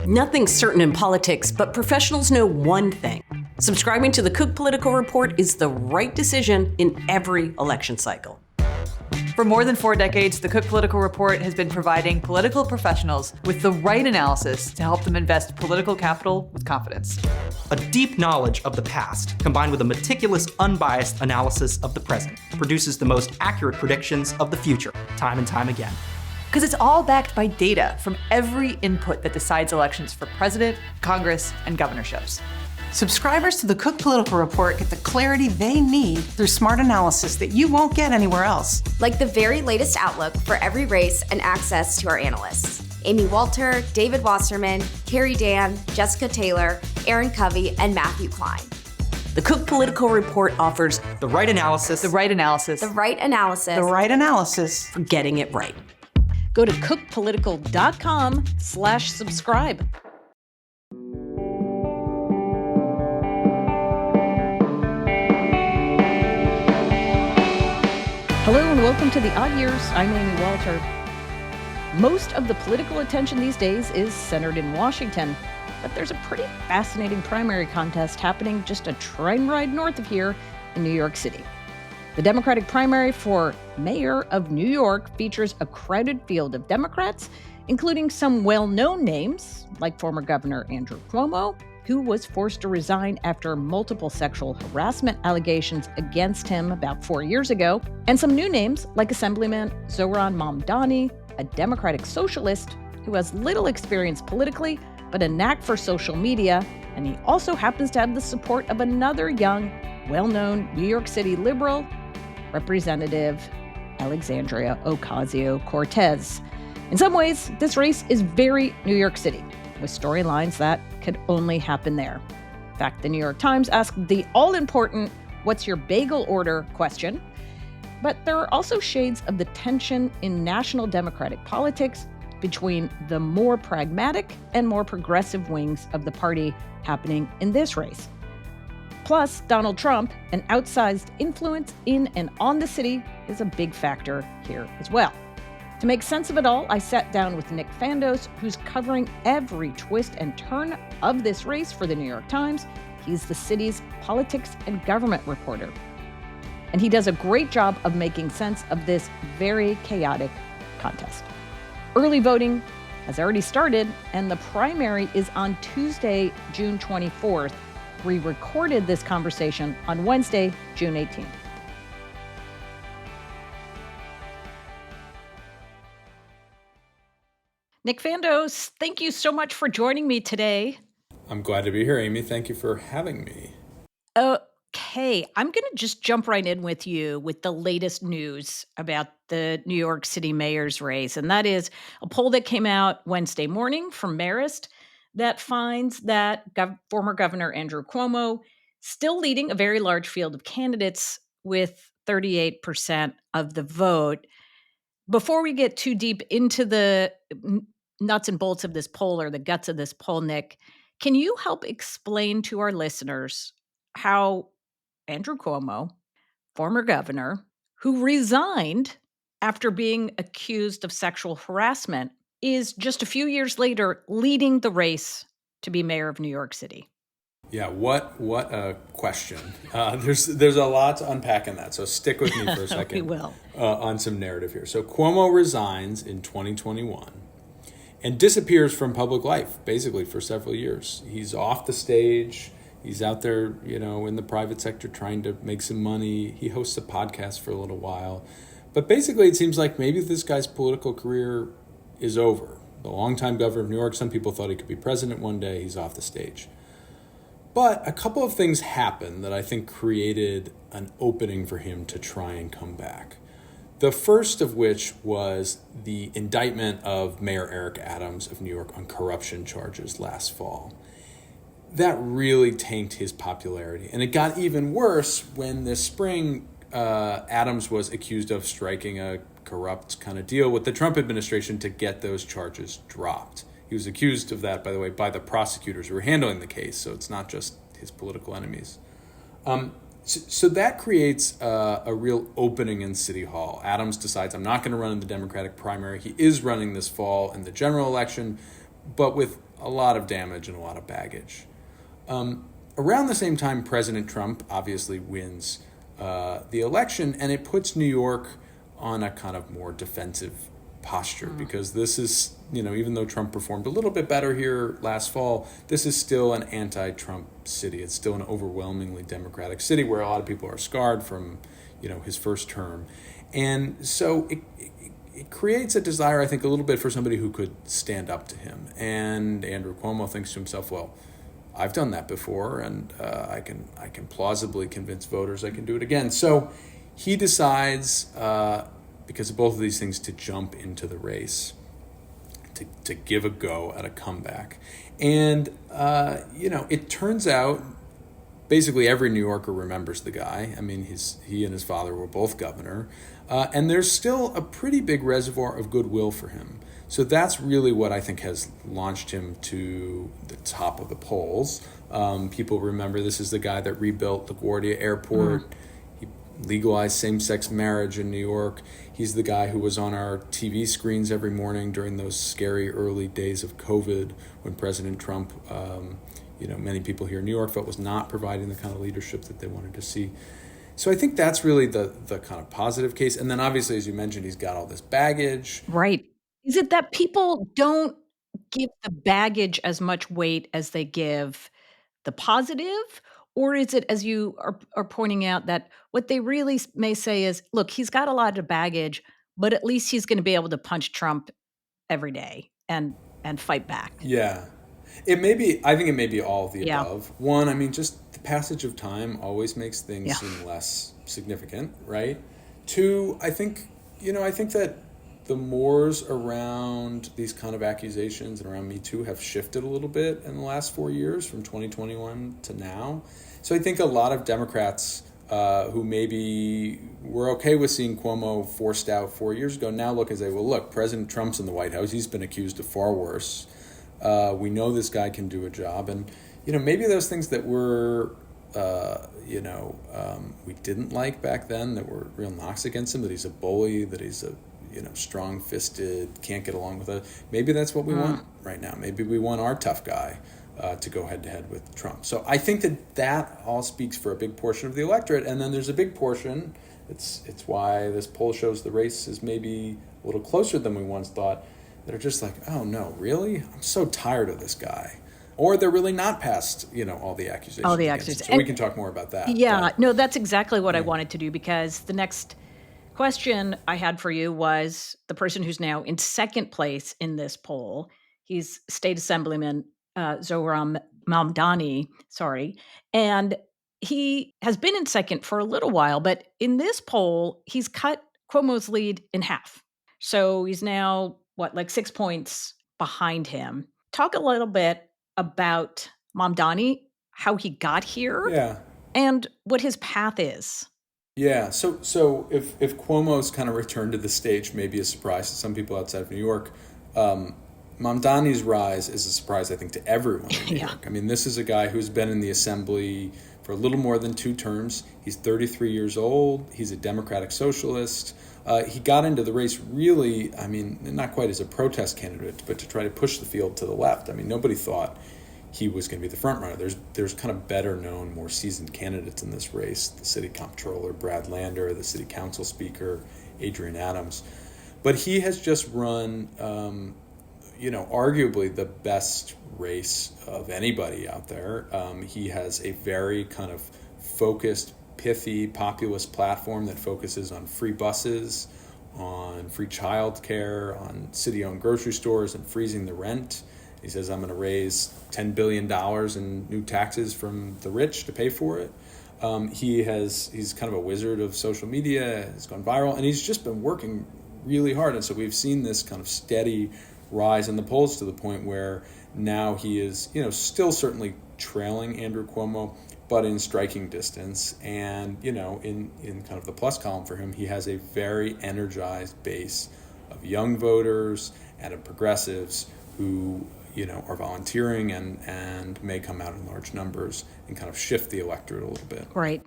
Nothing's certain in politics, but professionals know one thing. Subscribing to the Cook Political Report is the right decision in every election cycle. For more than 4 decades, the Cook Political Report has been providing political professionals with the right analysis to help them invest political capital with confidence. A deep knowledge of the past, combined with a meticulous, unbiased analysis of the present, produces the most accurate predictions of the future, time and time again. Because it's all backed by data from every input that decides elections for president, Congress, and governorships. Subscribers to the Cook Political Report get the clarity they need through smart analysis that you won't get anywhere else. Like the very latest outlook for every race and access to our analysts. Amy Walter, David Wasserman, Carrie Dan, Jessica Taylor, Aaron Covey, and Matthew Klein. The Cook Political Report offers the right analysis, The right analysis. The right analysis. The right analysis. for getting it right. Go to cookpolitical.com/subscribe. Hello and welcome to The Odd Years. I'm Amy Walter. Most of the political attention these days is centered in Washington, but there's a pretty fascinating primary contest happening just a train ride north of here in New York City. The Democratic primary for mayor of New York features a crowded field of Democrats, including some well-known names like former Governor Andrew Cuomo, who was forced to resign after multiple sexual harassment allegations against him about 4 years ago, and some new names like Assemblyman Zoran Mandani, a Democratic socialist who has little experience politically, but a knack for social media, and he also happens to have the support of another young, well-known New York City liberal, Representative Alexandria Ocasio-Cortez. In some ways, this race is very New York City, with storylines that could only happen there. In fact, the New York Times asked the all-important "what's your bagel order?" question. But there are also shades of the tension in national Democratic politics between the more pragmatic and more progressive wings of the party happening in this race. Plus, Donald Trump, an outsized influence in and on the city, is a big factor here as well. To make sense of it all, I sat down with Nick Fandos, who's covering every twist and turn of this race for the New York Times. He's the city's politics and government reporter. And he does a great job of making sense of this very chaotic contest. Early voting has already started, and the primary is on Tuesday, June 24th. We recorded this conversation on Wednesday, June 18th. Nick Fandos, thank you so much for joining me today. I'm glad to be here, Amy. Thank you for having me. Okay, I'm going to just jump right in with you with the latest news about the New York City mayor's race. And that is a poll that came out Wednesday morning from Marist that finds that former Governor Andrew Cuomo still leading a very large field of candidates with 38% of the vote. Before we get too deep into the nuts and bolts of this poll or the guts of this poll, Nick, can you help explain to our listeners how Andrew Cuomo, former governor, who resigned after being accused of sexual harassment, is just a few years later leading the race to be mayor of New York City? Yeah, what a question. There's a lot to unpack in that, so stick with me for a second. We will. On some narrative here. So Cuomo resigns in 2021 and disappears from public life, basically, for several years. He's off the stage. He's out there, in the private sector trying to make some money. He hosts a podcast for a little while. But basically, it seems like maybe this guy's political career is over. The longtime governor of New York, some people thought he could be president one day. He's off the stage. But a couple of things happened that I think created an opening for him to try and come back. The first of which was the indictment of Mayor Eric Adams of New York on corruption charges last fall. That really tanked his popularity. And it got even worse when this spring Adams was accused of striking a corrupt kind of deal with the Trump administration to get those charges dropped. He was accused of that, by the way, by the prosecutors who were handling the case, so it's not just his political enemies. So that creates a real opening in City Hall. Adams decides, I'm not going to run in the Democratic primary. He is running this fall in the general election, but with a lot of damage and a lot of baggage. Around the same time, President Trump obviously wins the election, and it puts New York on a kind of more defensive posture, because this is, even though Trump performed a little bit better here last fall, this is still an anti-Trump city. It's still an overwhelmingly Democratic city where a lot of people are scarred from, his first term. And so it creates a desire, I think, a little bit for somebody who could stand up to him. And Andrew Cuomo thinks to himself, well, I've done that before, and I can plausibly convince voters I can do it again. So he decides, because of both of these things, to jump into the race, to give a go at a comeback. And, it turns out basically every New Yorker remembers the guy. I mean, he and his father were both governor. And there's still a pretty big reservoir of goodwill for him. So that's really what I think has launched him to the top of the polls. People remember this is the guy that rebuilt LaGuardia Airport. He legalized same-sex marriage in New York. He's the guy who was on our TV screens every morning during those scary early days of COVID when President Trump, many people here in New York felt was not providing the kind of leadership that they wanted to see. So I think that's really the kind of positive case. And then obviously, as you mentioned, he's got all this baggage. Right. Is it that people don't give the baggage as much weight as they give the positive? Or is it, as you are pointing out, that what they really may say is, look, he's got a lot of baggage, but at least he's going to be able to punch Trump every day and fight back? Yeah. I think it may be all of the Yeah. above. One, I mean, just the passage of time always makes things seem less significant, right? Two, I think that the mores around these kind of accusations and around Me Too have shifted a little bit in the last 4 years, from 2021 to now. So I think a lot of Democrats who maybe were okay with seeing Cuomo forced out 4 years ago now look and say, well, look, President Trump's in the White House. He's been accused of far worse. We know this guy can do a job. And, maybe those things that were, we didn't like back then, that were real knocks against him, that he's a bully, that he's a, strong-fisted, can't get along with it. Maybe that's what we want right now. Maybe we want our tough guy to go head-to-head with Trump. So I think that all speaks for a big portion of the electorate. And then there's a big portion, it's why this poll shows the race is maybe a little closer than we once thought, that are just like, oh no, really? I'm so tired of this guy. Or they're really not past, all the accusations. All the against him. accusations. So we can talk more about that. Yeah, no, that's exactly what I wanted to do, because the next question I had for you was the person who's now in second place in this poll. He's State Assemblyman Zoran Mandani, and he has been in second for a little while, but in this poll, he's cut Cuomo's lead in half. So he's now, 6 points behind him. Talk a little bit about Mamdani, how he got here, and what his path is. Yeah, so if Cuomo's kind of return to the stage may be a surprise to some people outside of New York, Mamdani's rise is a surprise, I think, to everyone in New York. I mean, this is a guy who's been in the assembly for a little more than 2 terms. He's 33 years old. He's a Democratic socialist. He got into the race really, I mean, not quite as a protest candidate, but to try to push the field to the left. I mean, nobody thought he was going to be the front runner. There's kind of better known, more seasoned candidates in this race: the city comptroller Brad Lander, the city council speaker Adrian Adams. But he has just run, arguably the best race of anybody out there. He has a very kind of focused, pithy, populist platform that focuses on free buses, on free childcare, on city-owned grocery stores, and freezing the rent. He says, I'm going to raise $10 billion in new taxes from the rich to pay for it. He's kind of a wizard of social media, has gone viral, and he's just been working really hard. And so we've seen this kind of steady rise in the polls to the point where now he is, still certainly trailing Andrew Cuomo, but in striking distance. And, in kind of the plus column for him, he has a very energized base of young voters and of progressives who, are volunteering and may come out in large numbers and kind of shift the electorate a little bit. Right.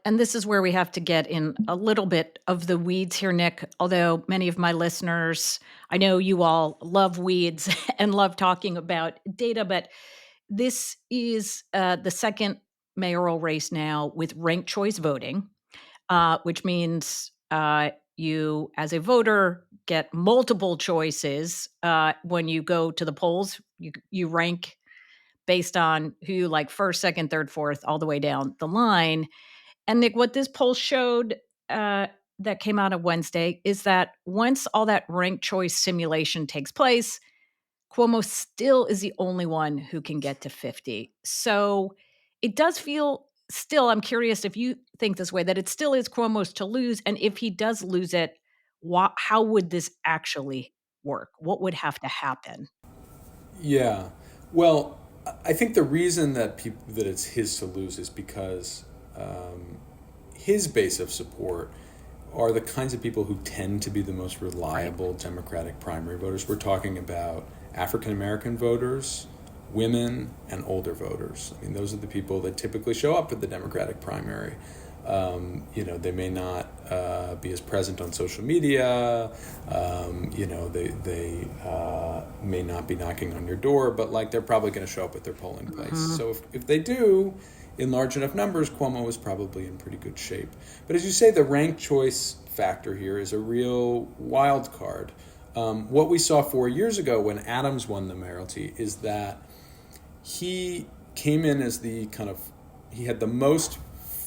And this is where we have to get in a little bit of the weeds here, Nick. Although many of my listeners, I know you all love weeds and love talking about data, but this is the second mayoral race now with ranked choice voting, which means you, as a voter, get multiple choices when you go to the polls. You rank based on who you like first, second, third, fourth, all the way down the line. And Nick, what this poll showed that came out on Wednesday is that once all that ranked choice simulation takes place, Cuomo still is the only one who can get to 50. So it does feel still, I'm curious if you think this way, that it still is Cuomo's to lose. And if he does lose it, how would this actually work? What would have to happen? Yeah. Well, I think the reason that it's his to lose is because his base of support are the kinds of people who tend to be the most reliable Democratic primary voters. We're talking about African American voters, women, and older voters. I mean, those are the people that typically show up at the Democratic primary. They may not be as present on social media. They may not be knocking on your door, but they're probably going to show up at their polling place. Mm-hmm. So if they do, in large enough numbers, Cuomo is probably in pretty good shape. But as you say, the ranked choice factor here is a real wild card. What we saw 4 years ago when Adams won the mayoralty is that he came in as he had the most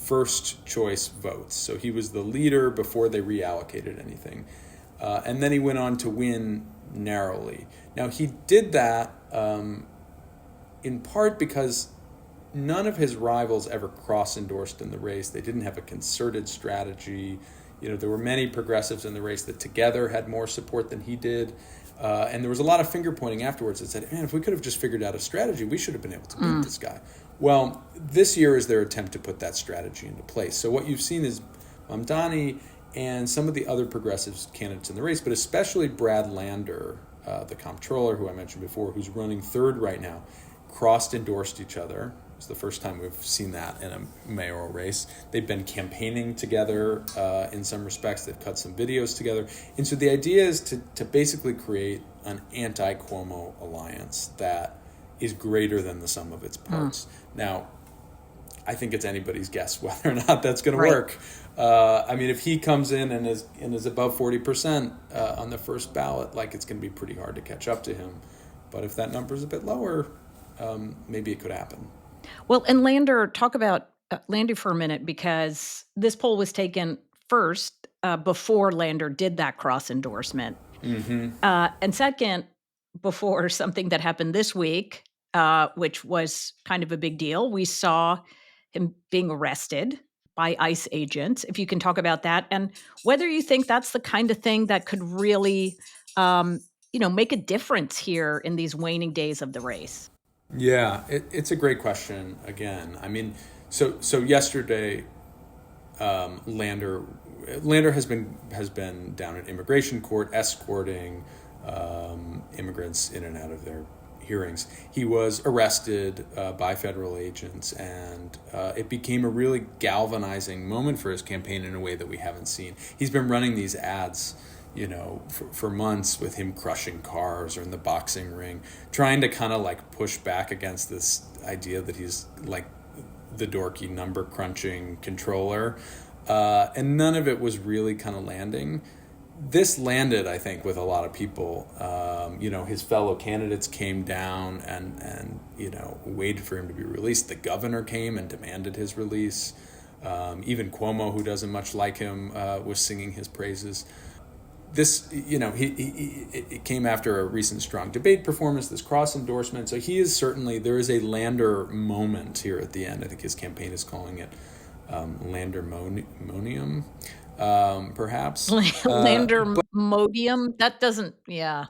first choice votes. So he was the leader before they reallocated anything. And then he went on to win narrowly. Now, he did that in part because none of his rivals ever cross-endorsed in the race. They didn't have a concerted strategy. There were many progressives in the race that together had more support than he did. And there was a lot of finger-pointing afterwards that said, man, if we could have just figured out a strategy, we should have been able to beat this guy. Well, this year is their attempt to put that strategy into place. So what you've seen is Mamdani and some of the other progressive candidates in the race, but especially Brad Lander, the comptroller who I mentioned before, who's running third right now, cross-endorsed each other. It's the first time we've seen that in a mayoral race. They've been campaigning together in some respects. They've cut some videos together. And so the idea is to basically create an anti-Cuomo alliance that is greater than the sum of its parts. Now, I think it's anybody's guess whether or not that's going to work. If he comes in and is above 40% on the first ballot, it's going to be pretty hard to catch up to him. But if that number is a bit lower, maybe it could happen. Well, and Lander, talk about Lander for a minute, because this poll was taken first before Lander did that cross endorsement. Mm-hmm. And second, before something that happened this week, which was kind of a big deal. We saw him being arrested by ICE agents. If you can talk about that, and whether you think that's the kind of thing that could really, make a difference here in these waning days of the race. Yeah, it's a great question. Again, so yesterday, Lander has been down at immigration court escorting immigrants in and out of their hearings. He was arrested by federal agents, and it became a really galvanizing moment for his campaign in a way that we haven't seen. He's been running these ads, for months with him crushing cars or in the boxing ring, trying to kind of push back against this idea that he's the dorky number crunching controller. And none of it was really kind of landing. This landed, I think, with a lot of people. His fellow candidates came down and waited for him to be released. The governor came and demanded his release. Even Cuomo, who doesn't much like him, was singing his praises. This, it came after a recent strong debate performance, this cross endorsement. So he is certainly, there is a Lander moment here at the end. I think his campaign is calling it Landermonium, perhaps. Landermodium? That doesn't sound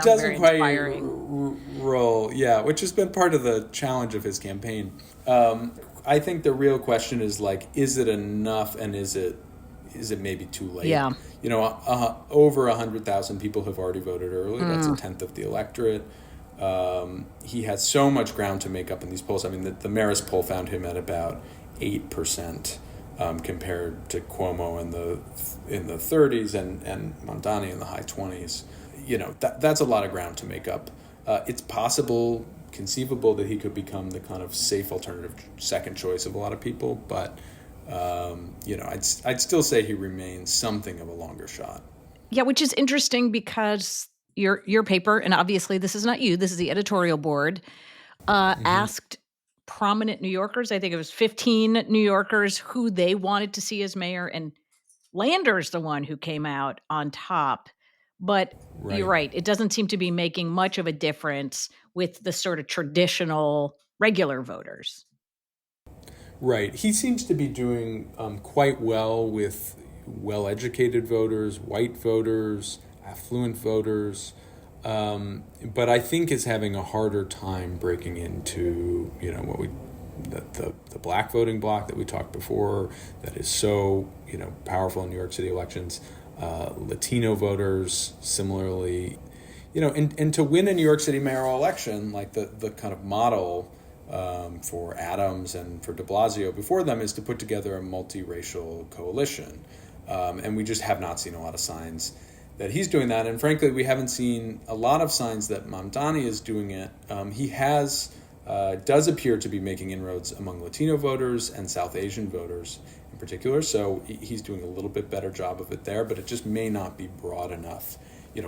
very inspiring. Roll, yeah, which has been part of the challenge of his campaign. I think the real question is is it enough, and is it maybe too late? Yeah. Over 100,000 people have already voted early. That's a tenth of the electorate. He has so much ground to make up in these polls. I mean, the Marist poll found him at about 8%, compared to Cuomo in the 30s and Mamdani in the high 20s. That's a lot of ground to make up. It's possible, conceivable, that he could become the kind of safe alternative second choice of a lot of people, but I'd still say he remains something of a longer shot. Yeah, which is interesting because your paper, and obviously this is not you, this is the editorial board, asked prominent New Yorkers, I think it was 15 New Yorkers, who they wanted to see as mayor, and Lander's the one who came out on top. But you're right, it doesn't seem to be making much of a difference with the sort of traditional regular voters. Right. He seems to be doing quite well with well-educated voters, white voters, affluent voters, but I think is having a harder time breaking into the black voting bloc that we talked before, that is so powerful in New York City elections. Latino voters similarly, and to win a New York City mayoral election, like the kind of model for Adams and for de Blasio before them is to put together a multiracial coalition. And we just have not seen a lot of signs that he's doing that. And frankly, we haven't seen a lot of signs that Mamdani is doing it. He does appear to be making inroads among Latino voters and South Asian voters in particular. So he's doing a little bit better job of it there, but it just may not be broad enough. The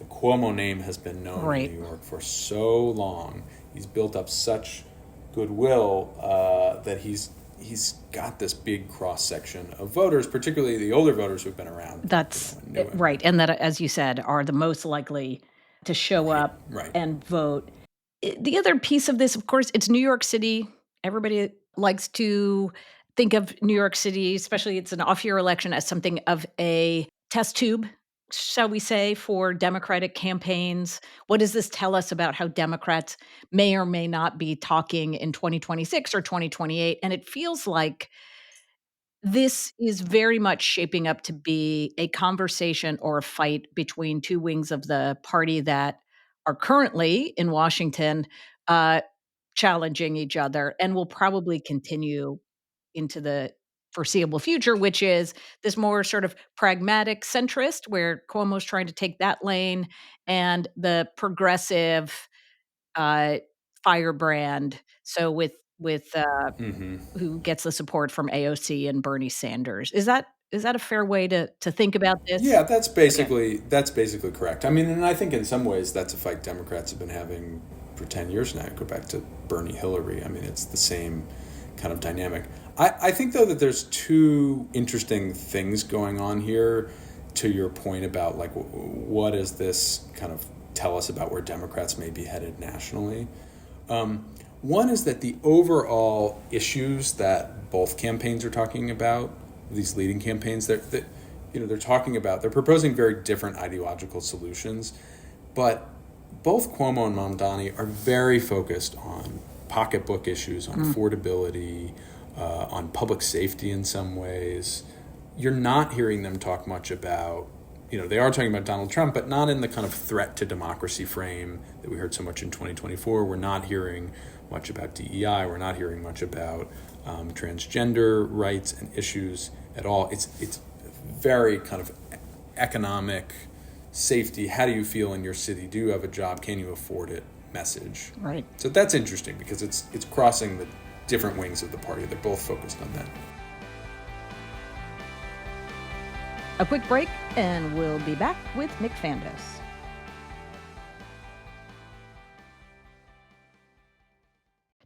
Cuomo name has been known in New York for so long. He's built up such goodwill that he's got this big cross-section of voters, particularly the older voters who've been around. That's right. And that, as you said, are the most likely to show up and vote. The other piece of this, of course, it's New York City. Everybody likes to think of New York City, especially it's an off-year election, as something of a test tube, shall we say, for Democratic campaigns. What does this tell us about how Democrats may or may not be talking in 2026 or 2028? And it feels like this is very much shaping up to be a conversation or a fight between two wings of the party that are currently in Washington challenging each other and will probably continue into the foreseeable future, which is this more sort of pragmatic centrist, where Cuomo's trying to take that lane, and the progressive firebrand. So with who gets the support from AOC and Bernie Sanders. Is that a fair way to think about this? Yeah, that's basically correct. I mean, and I think in some ways that's a fight Democrats have been having for 10 years now. Go back to Bernie Hillary. I mean, it's the same kind of dynamic. I think, though, that there's two interesting things going on here, to your point about, like, what does this kind of tell us about where Democrats may be headed nationally? One is that the overall issues that both campaigns are talking about, these leading campaigns, they're proposing very different ideological solutions, but both Cuomo and Mamdani are very focused on pocketbook issues, on affordability, on public safety in some ways. You're not hearing them talk much about, they are talking about Donald Trump, but not in the kind of threat to democracy frame that we heard so much in 2024. We're not hearing much about DEI. We're not hearing much about transgender rights and issues at all. It's very kind of economic safety. How do you feel in your city? Do you have a job? Can you afford it? Message. Right. So that's interesting because it's crossing the different wings of the party. They're both focused on that. A quick break, and we'll be back with Nick Fandos.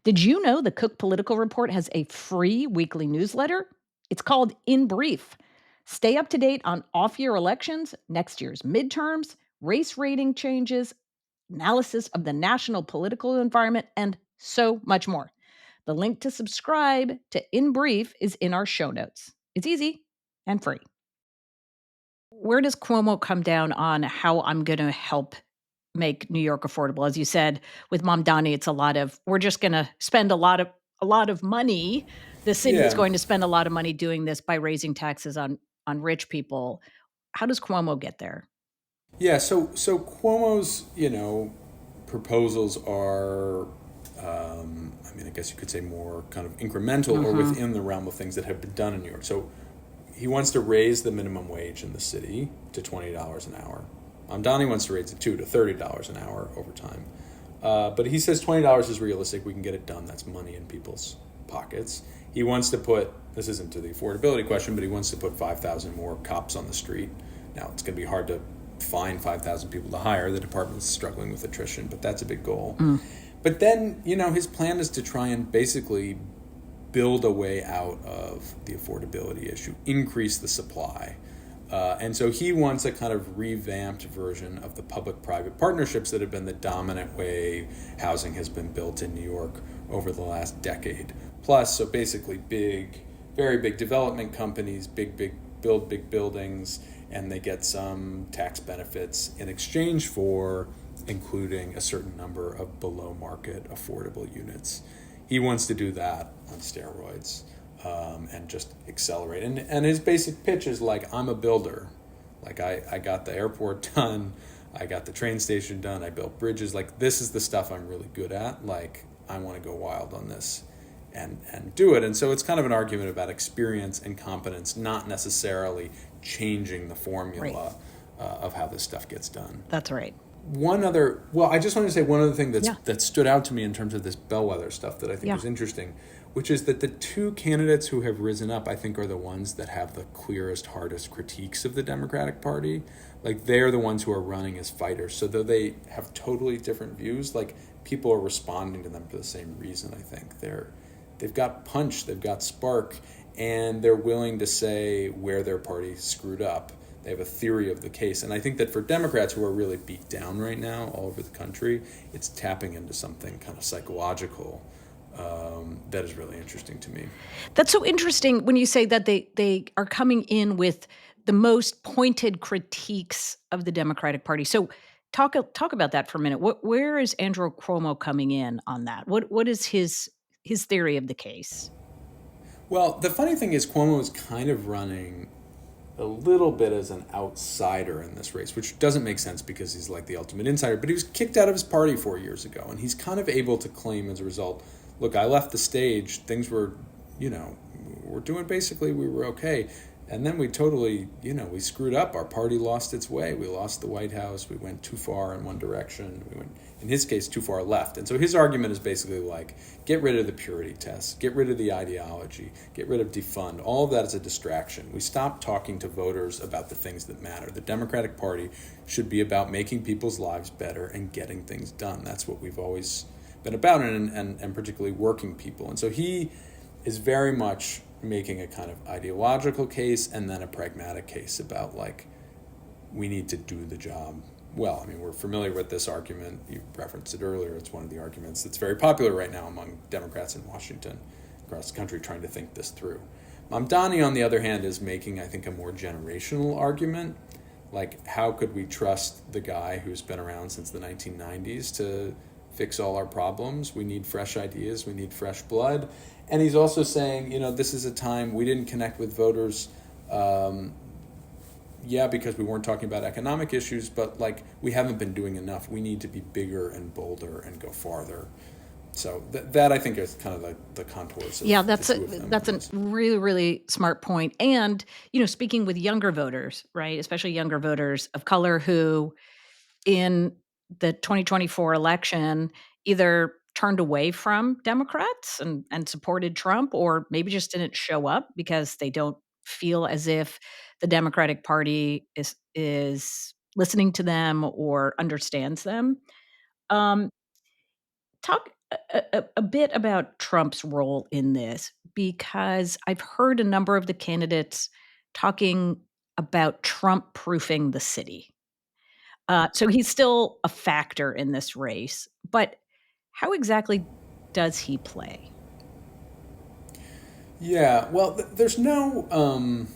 Did you know the Cook Political Report has a free weekly newsletter? It's called In Brief. Stay up to date on off-year elections, next year's midterms, race rating changes, analysis of the national political environment, and so much more. The link to subscribe to In Brief is in our show notes. It's easy and free. Where does Cuomo come down on how I'm going to help make New York affordable? As you said, with Mamdani, it's a lot of, we're just going to spend a lot of money. The city is going to spend a lot of money doing this by raising taxes on rich people. How does Cuomo get there? Yeah, so Cuomo's, proposals are, I guess you could say more kind of incremental or within the realm of things that have been done in New York. So he wants to raise the minimum wage in the city to $20 an hour. Mamdani wants to raise it to $30 an hour over time. But he says $20 is realistic. We can get it done. That's money in people's pockets. He wants to put, this isn't to the affordability question, but he wants to put 5,000 more cops on the street. Now, it's going to be hard to find 5,000 people to hire. The department's struggling with attrition, but that's a big goal. But then, his plan is to try and basically build a way out of the affordability issue, increase the supply. And so he wants a kind of revamped version of the public-private partnerships that have been the dominant way housing has been built in New York over the last decade. Plus, so basically very big development companies, build big buildings, and they get some tax benefits in exchange for including a certain number of below-market affordable units. He wants to do that on steroids. And just accelerate. And his basic pitch is like, I'm a builder. Like, I got the airport done. I got the train station done. I built bridges. Like, this is the stuff I'm really good at. Like, I want to go wild on this and do it. And so it's kind of an argument about experience and competence, not necessarily changing the formula of how this stuff gets done. That's right. I just wanted to say one other thing that stood out to me in terms of this bellwether stuff that I think is interesting, which is that the two candidates who have risen up, I think, are the ones that have the clearest, hardest critiques of the Democratic Party. Like, they're the ones who are running as fighters. So though they have totally different views, like, people are responding to them for the same reason, I think. They've got punch, they've got spark, and they're willing to say where their party screwed up. They have a theory of the case. And I think that for Democrats who are really beat down right now all over the country, it's tapping into something kind of psychological that is really interesting to me. That's so interesting when you say that they are coming in with the most pointed critiques of the Democratic Party. So talk about that for a minute. Where is Andrew Cuomo coming in on that? What is his theory of the case? Well, the funny thing is Cuomo is kind of running a little bit as an outsider in this race, which doesn't make sense because he's like the ultimate insider, but he was kicked out of his party 4 years ago, and he's kind of able to claim as a result, look, I left the stage, things were, we're doing basically, we were okay. And then we totally, we screwed up. Our party lost its way. We lost the White House. We went too far in one direction. We went, in his case, too far left. And so his argument is basically like, get rid of the purity test, get rid of the ideology, get rid of defund. All of that is a distraction. We stop talking to voters about the things that matter. The Democratic Party should be about making people's lives better and getting things done. That's what we've always been about, and particularly working people. And so he is very much making a kind of ideological case and then a pragmatic case about, like, we need to do the job well. I mean, we're familiar with this argument. You referenced it earlier. It's one of the arguments that's very popular right now among Democrats in Washington, across the country, trying to think this through. Mamdani, on the other hand, is making, I think, a more generational argument. Like, how could we trust the guy who's been around since the 1990s to fix all our problems? We need fresh ideas. We need fresh blood. And he's also saying, this is a time we didn't connect with voters, because we weren't talking about economic issues, but, like, we haven't been doing enough. We need to be bigger and bolder and go farther. So that I think is kind of the contours of that's a really, really smart point. And, speaking with younger voters, right, especially younger voters of color who in the 2024 election either turned away from Democrats and supported Trump, or maybe just didn't show up because they don't feel as if the Democratic Party is listening to them or understands them. Talk a bit about Trump's role in this, because I've heard a number of the candidates talking about Trump proofing the city. So he's still a factor in this race, but how exactly does he play? Yeah, well, there's no,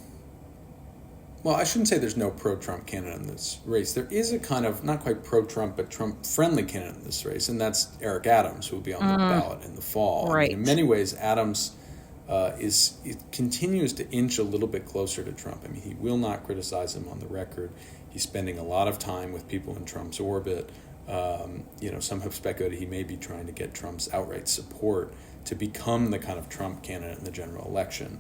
I shouldn't say there's no pro-Trump candidate in this race. There is a kind of, not quite pro-Trump, but Trump-friendly candidate in this race, and that's Eric Adams, who will be on the ballot in the fall. Right. I mean, in many ways, Adams continues to inch a little bit closer to Trump. I mean, he will not criticize him on the record. He's spending a lot of time with people in Trump's orbit. Some have speculated he may be trying to get Trump's outright support to become the kind of Trump candidate in the general election.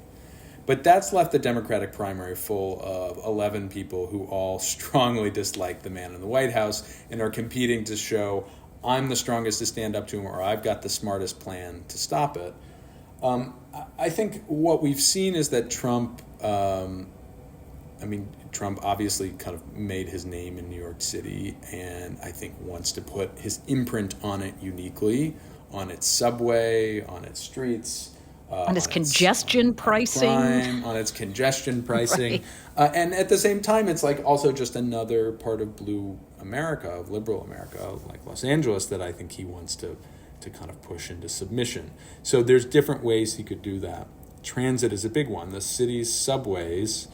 But that's left the Democratic primary full of 11 people who all strongly dislike the man in the White House and are competing to show I'm the strongest to stand up to him, or I've got the smartest plan to stop it. I think what we've seen is that Trump obviously kind of made his name in New York City, and I think wants to put his imprint on it uniquely, on its subway, on its streets, on its congestion pricing. On its congestion pricing. Right. And at the same time, it's like also just another part of blue America, of liberal America, like Los Angeles, that I think he wants to kind of push into submission. So there's different ways he could do that. Transit is a big one. The city's subways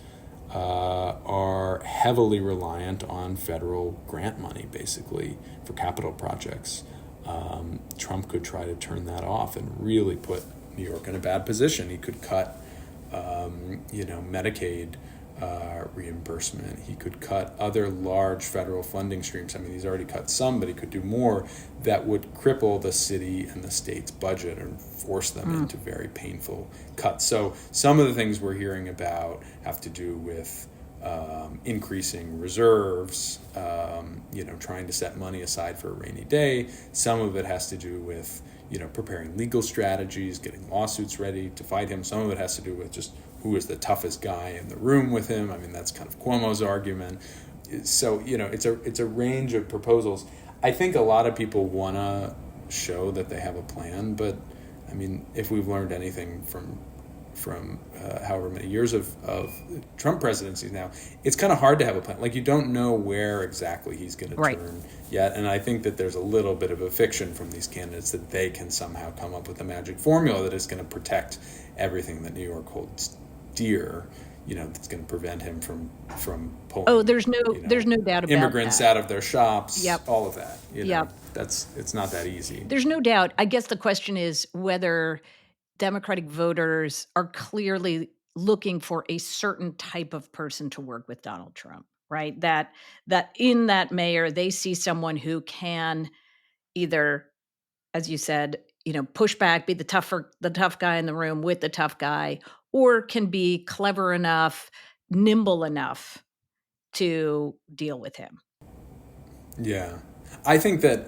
are heavily reliant on federal grant money, basically, for capital projects. Trump could try to turn that off and really put New York in a bad position. He could cut, Medicaid reimbursement. He could cut other large federal funding streams. I mean, he's already cut some, but he could do more that would cripple the city and the state's budget and force them into very painful cuts. So some of the things we're hearing about have to do with increasing reserves, trying to set money aside for a rainy day. Some of it has to do with preparing legal strategies, getting lawsuits ready to fight him. Some of it has to do with just who is the toughest guy in the room with him. I mean, that's kind of Cuomo's argument. So, it's a range of proposals. I think a lot of people want to show that they have a plan, but I mean, if we've learned anything from however many years of Trump presidency now, it's kind of hard to have a plan. Like, you don't know where exactly he's going to turn yet. And I think that there's a little bit of a fiction from these candidates that they can somehow come up with a magic formula that is going to protect everything that New York holds dear, that's going to prevent him from pulling. Oh, there's no doubt about immigrants that. out of their shops. Yep. All of that. Yep. It's not that easy. There's no doubt. I guess the question is whether Democratic voters are clearly looking for a certain type of person to work with Donald Trump, right? That in that mayor, they see someone who can either, as you said, push back, be the tough guy in the room with the tough guy, or can be clever enough, nimble enough to deal with him. Yeah. I think that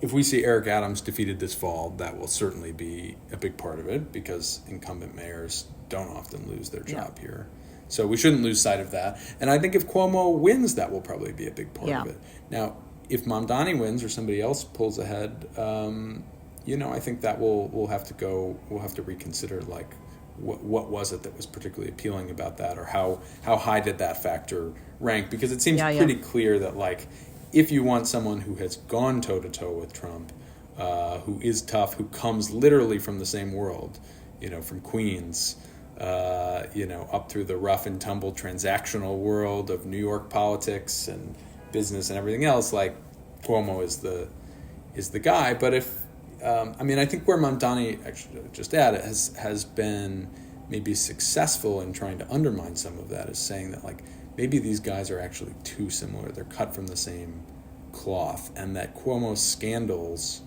if we see Eric Adams defeated this fall, that will certainly be a big part of it, because incumbent mayors don't often lose their job here. So we shouldn't lose sight of that. And I think if Cuomo wins, that will probably be a big part of it. Now, if Mamdani wins or somebody else pulls ahead, I think that we'll have to reconsider, like, what was it that was particularly appealing about that, or how high did that factor rank? Because it seems pretty clear that, like, if you want someone who has gone toe-to-toe with Trump, who is tough, who comes literally from the same world, from Queens, up through the rough and tumble transactional world of New York politics and business and everything else, like, Cuomo is the guy. But if I think where Mamdani, actually, just add, has been maybe successful in trying to undermine some of that, is saying that, like, maybe these guys are actually too similar. They're cut from the same cloth, and that Cuomo's scandals,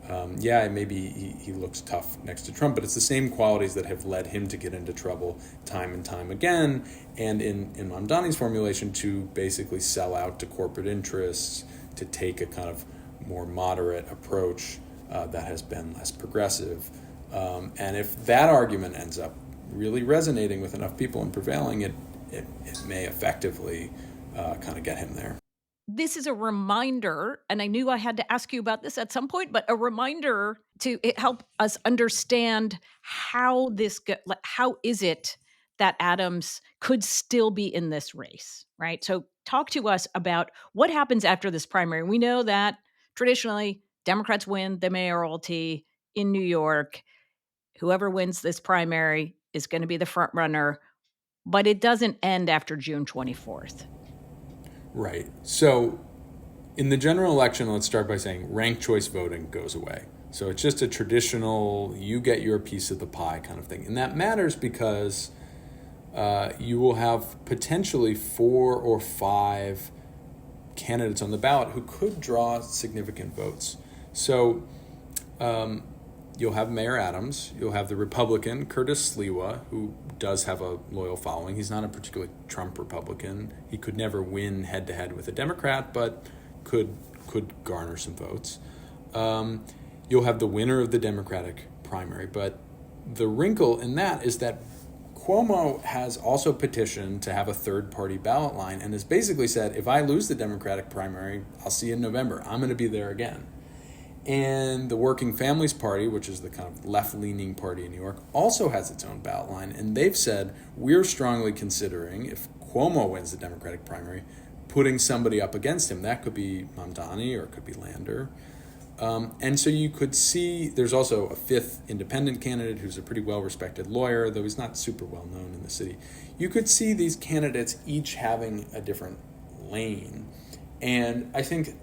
maybe he looks tough next to Trump, but it's the same qualities that have led him to get into trouble time and time again, and in Mamdani's formulation, to basically sell out to corporate interests, to take a kind of more moderate approach that has been less progressive. And if that argument ends up really resonating with enough people and prevailing, it may effectively kind of get him there. This is a reminder, and I knew I had to ask you about this at some point, but a reminder to help us understand how is it that Adams could still be in this race, right? So talk to us about what happens after this primary. We know that traditionally Democrats win the mayoralty in New York. Whoever wins this primary is going to be the front runner, but it doesn't end after June 24th. Right. So in the general election, let's start by saying ranked choice voting goes away. So it's just a traditional, you get your piece of the pie kind of thing. And that matters because you will have potentially 4 or 5 candidates on the ballot who could draw significant votes. So you'll have Mayor Adams, you'll have the Republican Curtis Sliwa, who does have a loyal following. He's not a particularly Trump Republican. He could never win head-to-head with a Democrat, but could garner some votes. You'll have the winner of the Democratic primary, but the wrinkle in that is that Cuomo has also petitioned to have a third-party ballot line and has basically said, if I lose the Democratic primary, I'll see you in November. I'm going to be there again. And the Working Families Party, which is the kind of left-leaning party in New York, also has its own ballot line. And they've said, we're strongly considering, if Cuomo wins the Democratic primary, putting somebody up against him. That could be Mamdani or it could be Lander. And so you could see there's also a fifth independent candidate who's a pretty well-respected lawyer, though he's not super well-known in the city. You could see these candidates each having a different lane. And I think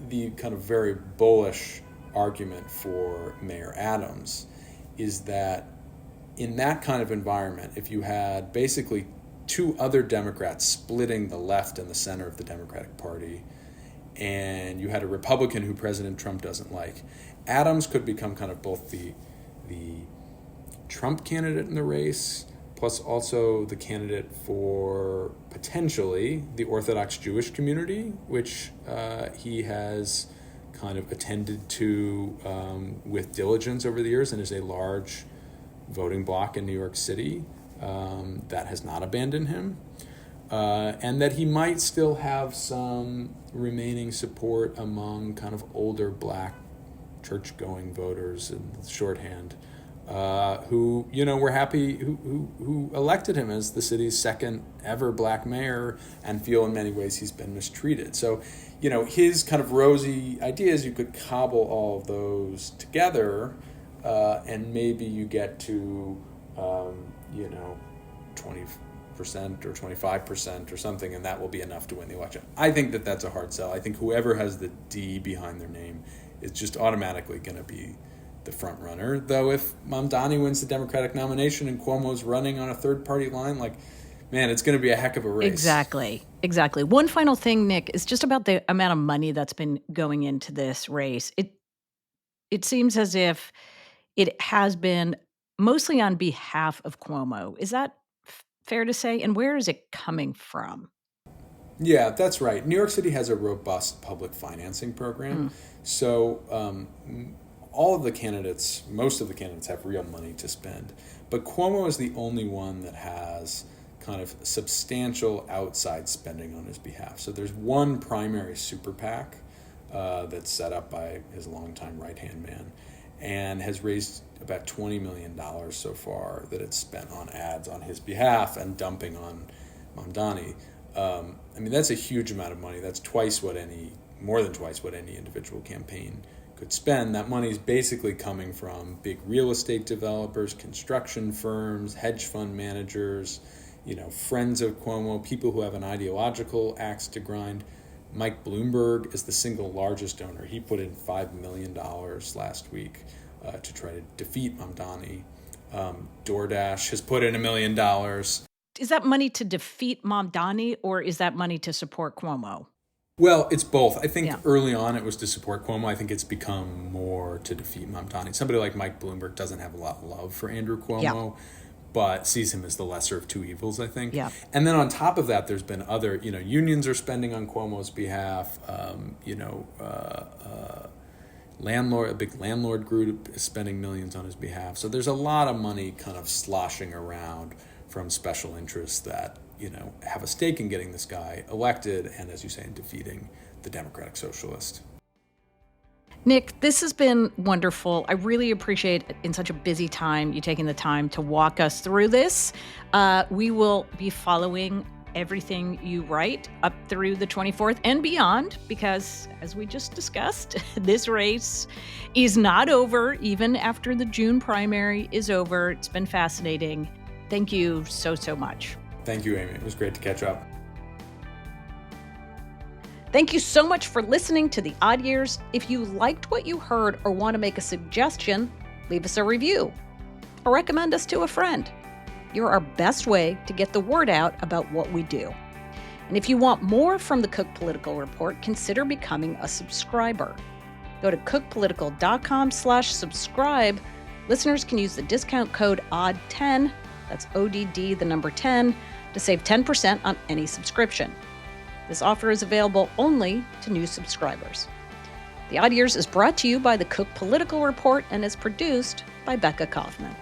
the kind of very bullish argument for Mayor Adams is that in that kind of environment, if you had basically two other Democrats splitting the left and the center of the Democratic Party, and you had a Republican who President Trump doesn't like, Adams could become kind of both the Trump candidate in the race, plus also the candidate for potentially the Orthodox Jewish community, which he has kind of attended to with diligence over the years and is a large voting bloc in New York City that has not abandoned him. And that he might still have some remaining support among kind of older black church-going voters in shorthand, who were happy, who elected him as the city's second ever black mayor and feel in many ways he's been mistreated. So, his kind of rosy ideas, you could cobble all of those together, and maybe you get to 20% or 25% or something, and that will be enough to win the election. I think that that's a hard sell. I think whoever has the D behind their name is just automatically going to be the front runner. Though if Mamdani wins the Democratic nomination and Cuomo's running on a third-party line, man, it's going to be a heck of a race. Exactly. One final thing, Nick, is just about the amount of money that's been going into this race. It seems as if it has been mostly on behalf of Cuomo. Is that fair to say? And where is it coming from? Yeah, that's right. New York City has a robust public financing program. So most of the candidates have real money to spend. But Cuomo is the only one that has kind of substantial outside spending on his behalf. So there's one primary super PAC that's set up by his longtime right-hand man and has raised about $20 million so far that it's spent on ads on his behalf and dumping on Mamdani. That's a huge amount of money. That's more than twice what any individual campaign could spend. That money is basically coming from big real estate developers, construction firms, hedge fund managers, friends of Cuomo, people who have an ideological axe to grind. Mike Bloomberg is the single largest donor. He put in $5 million last week to try to defeat Mamdani. DoorDash has put in $1 million. Is that money to defeat Mamdani, or is that money to support Cuomo? Well, it's both. I think early on it was to support Cuomo. I think it's become more to defeat Mamdani. Somebody like Mike Bloomberg doesn't have a lot of love for Andrew Cuomo, but sees him as the lesser of two evils, I think. Yeah. And then on top of that, there's been other, unions are spending on Cuomo's behalf. A big landlord group is spending millions on his behalf. So there's a lot of money kind of sloshing around from special interests that, have a stake in getting this guy elected and, as you say, in defeating the Democratic Socialist. Nick, this has been wonderful. I really appreciate in such a busy time you taking the time to walk us through this. We will be following everything you write up through the 24th and beyond, because as we just discussed, this race is not over even after the June primary is over. It's been fascinating. Thank you so much. Thank you, Amy. It was great to catch up. Thank you so much for listening to The Odd Years. If you liked what you heard or want to make a suggestion, leave us a review or recommend us to a friend. You're our best way to get the word out about what we do. And if you want more from the Cook Political Report, consider becoming a subscriber. Go to cookpolitical.com/subscribe. Listeners can use the discount code ODD10, that's ODD, the number 10, to save 10% on any subscription. This offer is available only to new subscribers. The Odd Years is brought to you by the Cook Political Report and is produced by Becca Kaufman.